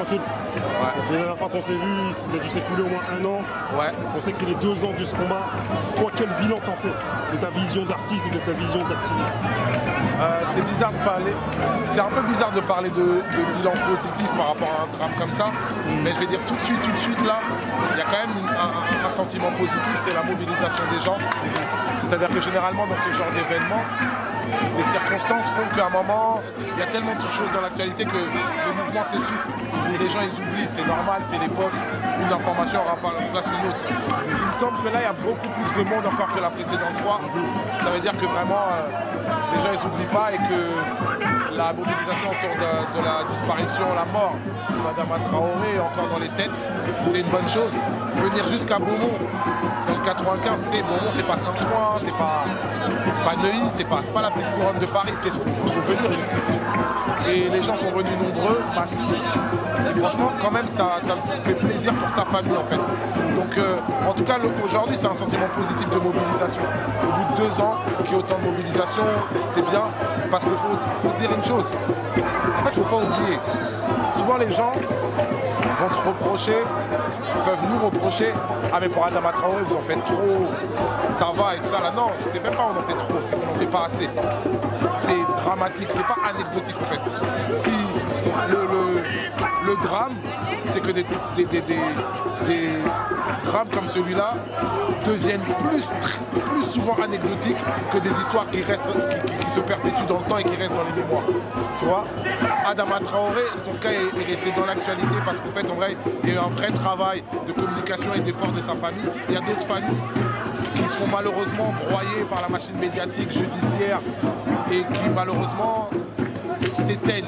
tranquille. Ouais. Donc, la dernière fois qu'on s'est vu, il a dû s'écouler au moins 1 an. Ouais. On sait que c'est les 2 ans de ce combat. Toi, quel bilan t'en fais de ta vision d'artiste et de ta vision d'activiste? C'est bizarre de parler. C'est un peu bizarre de parler de bilan positif par rapport à un drame comme ça. Mais je vais dire tout de suite là, il y a quand même un sentiment positif, c'est la mobilisation des gens. C'est-à-dire que généralement dans ce genre d'événement, les circonstances font qu'à un moment, il y a tellement de choses dans l'actualité que le mouvement s'essouffle. Et les gens ils oublient, c'est normal, c'est l'époque, une information remplace une autre. Il me semble que là il y a beaucoup plus de monde encore que la précédente fois. Ça veut dire que vraiment les gens ils n'oublient pas et que la mobilisation autour de la disparition, la mort de Adama Traoré est encore dans les têtes, c'est une bonne chose. Venir jusqu'à Beaumont, dans le 95, c'était Beaumont, c'est pas Saint-Ouen, c'est pas Neuilly, c'est pas la petite couronne de Paris, il faut venir jusqu'ici. Et les gens sont venus nombreux, massifs. Et franchement, quand même, ça me fait plaisir pour sa famille en fait. Donc, en tout cas, aujourd'hui, c'est un sentiment positif de mobilisation. Au bout de 2 ans, qu'il y ait autant de mobilisation, c'est bien, parce qu'il faut se dire une chose. En fait, il ne faut pas oublier. Souvent, les gens vont te reprocher, peuvent nous reprocher, ah mais pour Adama Traoré, vous en faites trop, ça va et tout ça. Là, non, je ne sais même pas on en fait trop, c'est qu'on n'en fait pas assez. C'est dramatique, c'est pas anecdotique en fait. Si le drame, c'est que des drames comme celui-là deviennent plus souvent anecdotiques que des histoires qui se perpétuent dans le temps et qui restent dans les mémoires. Tu vois, Adama Traoré, son cas est resté dans l'actualité parce qu'en fait, en vrai, il y a eu un vrai travail de communication et d'effort de sa famille. Il y a d'autres familles qui sont malheureusement broyées par la machine médiatique judiciaire et qui malheureusement s'éteignent.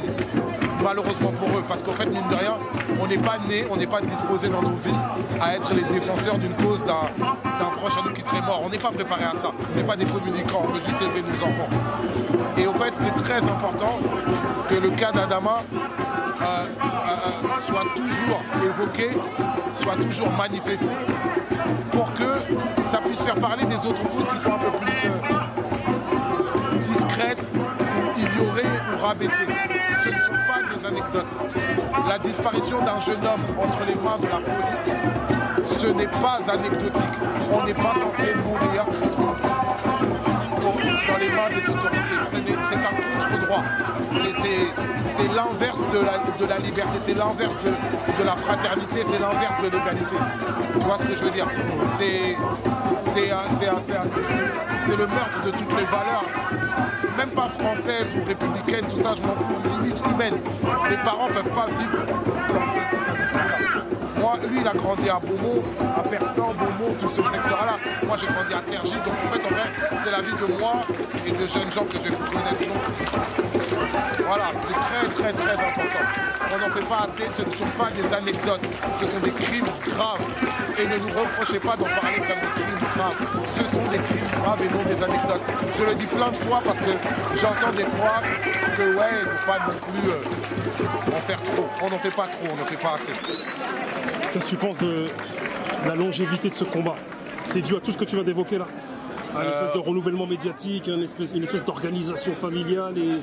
Malheureusement pour eux, parce qu'en fait, mine de rien, on n'est pas né, on n'est pas disposé dans nos vies à être les défenseurs d'une cause d'un proche à nous qui serait mort. On n'est pas préparé à ça. On n'est pas des communicants, on veut juste élever nos enfants. Et en fait, c'est très important que le cas d'Adama soit toujours évoqué, soit toujours manifesté, pour que ça puisse faire parler des autres causes qui sont un peu plus discrètes, ou ignorées ou rabaissées. Ce ne sont pas des anecdotes. La disparition d'un jeune homme entre les mains de la police, ce n'est pas anecdotique. On n'est pas censé mourir dans les mains des autorités. C'est un contre-droit. C'est l'inverse de la liberté, c'est l'inverse de la fraternité, c'est l'inverse de l'égalité. Tu vois ce que je veux dire? C'est le meurtre de toutes les valeurs, même pas françaises ou républicaines, tout ça, je m'en fous, limite humaine. Les parents ne peuvent pas vivre dans cette histoire-là. Moi, lui, il a grandi à Beaumont, à Persan, Beaumont, tout ce secteur-là. Moi, j'ai grandi à Cergy, donc en fait, en vrai, c'est la vie de moi et de jeunes gens que je vais vous connaître. Voilà, c'est très important. On n'en fait pas assez, ce ne sont pas des anecdotes, ce sont des crimes graves. Et ne nous reprochez pas d'en parler comme des crimes graves. Ce sont des crimes graves et non des anecdotes. Je le dis plein de fois parce que j'entends des fois que ouais, il ne faut pas non plus en faire trop. On n'en fait pas trop, on n'en fait pas assez. Qu'est-ce que tu penses de la longévité de ce combat? C'est dû à tout ce que tu viens d'évoquer là? Une espèce de renouvellement médiatique, une espèce d'organisation familiale, et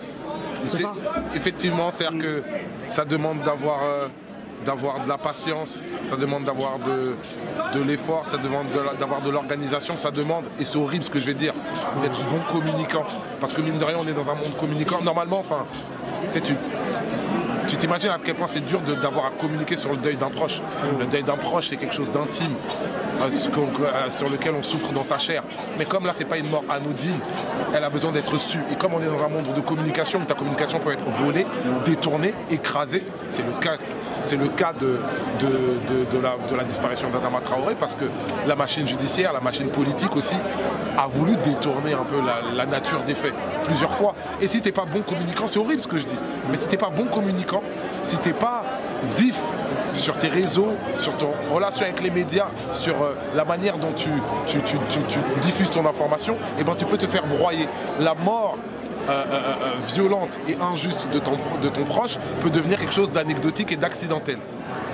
c'est ça? Effectivement, c'est-à-dire que ça demande d'avoir de la patience, ça demande d'avoir de l'effort, ça demande d'avoir de l'organisation, ça demande, et c'est horrible ce que je vais dire, d'être bon communicant. Parce que mine de rien, on est dans un monde communicant. Normalement, enfin, tu t'imagines à quel point c'est dur d'avoir à communiquer sur le deuil d'un proche. Le deuil d'un proche, c'est quelque chose d'intime, sur lequel on souffre dans sa chair. Mais comme là, c'est pas une mort anodine, elle a besoin d'être sue. Et comme on est dans un monde de communication, où ta communication peut être volée, détournée, écrasée, c'est le cas de la disparition d'Adama Traoré, parce que la machine judiciaire, la machine politique aussi, a voulu détourner un peu la nature des faits plusieurs fois. Et si t'es pas bon communicant, c'est horrible ce que je dis, mais si t'es pas bon communicant, si t'es pas vif sur tes réseaux, sur ton relation avec les médias, sur la manière dont tu diffuses ton information, et ben tu peux te faire broyer. La mort violente et injuste de ton proche peut devenir quelque chose d'anecdotique et d'accidentel.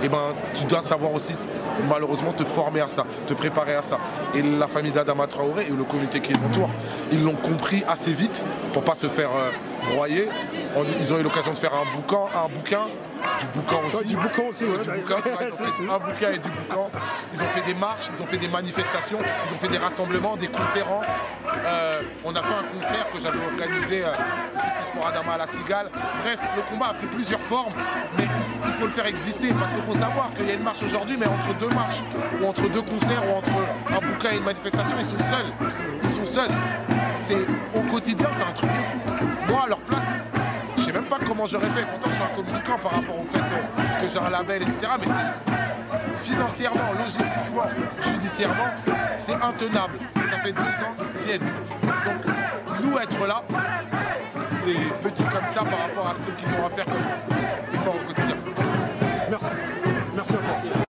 Et ben tu dois savoir aussi malheureusement te former à ça, te préparer à ça. Et la famille d'Adama Traoré et le comité qui l'entoure, ils l'ont compris assez vite pour pas se faire broyer. Ils ont eu l'occasion de faire un bouquin du boucan aussi. Ouais, du boucan aussi, ouais. Du boucan, ils ont fait un bouquin et du boucan. Ils ont fait des marches, ils ont fait des manifestations, ils ont fait des rassemblements, des conférences. On a fait un concert que j'avais organisé Justice pour Adama à la Cigale. Bref, le combat a pris plusieurs formes, mais il faut le faire exister parce qu'il faut savoir qu'il y a une marche aujourd'hui, mais entre deux marches, ou entre deux concerts, ou entre un bouquin et une manifestation, ils sont seuls. Ils sont seuls. Au quotidien, c'est un truc de fou. Moi, à leur place, je sais même pas comment j'aurais fait. Pourtant, je suis un communicant par rapport au fait que j'ai un label, etc. Mais financièrement, logistiquement, judiciairement, c'est intenable. Ça fait 2 ans qu'ils tiennent. Donc, nous, être là, c'est petit comme ça par rapport à ceux qui ont à faire comme efforts au quotidien. Merci. Merci encore.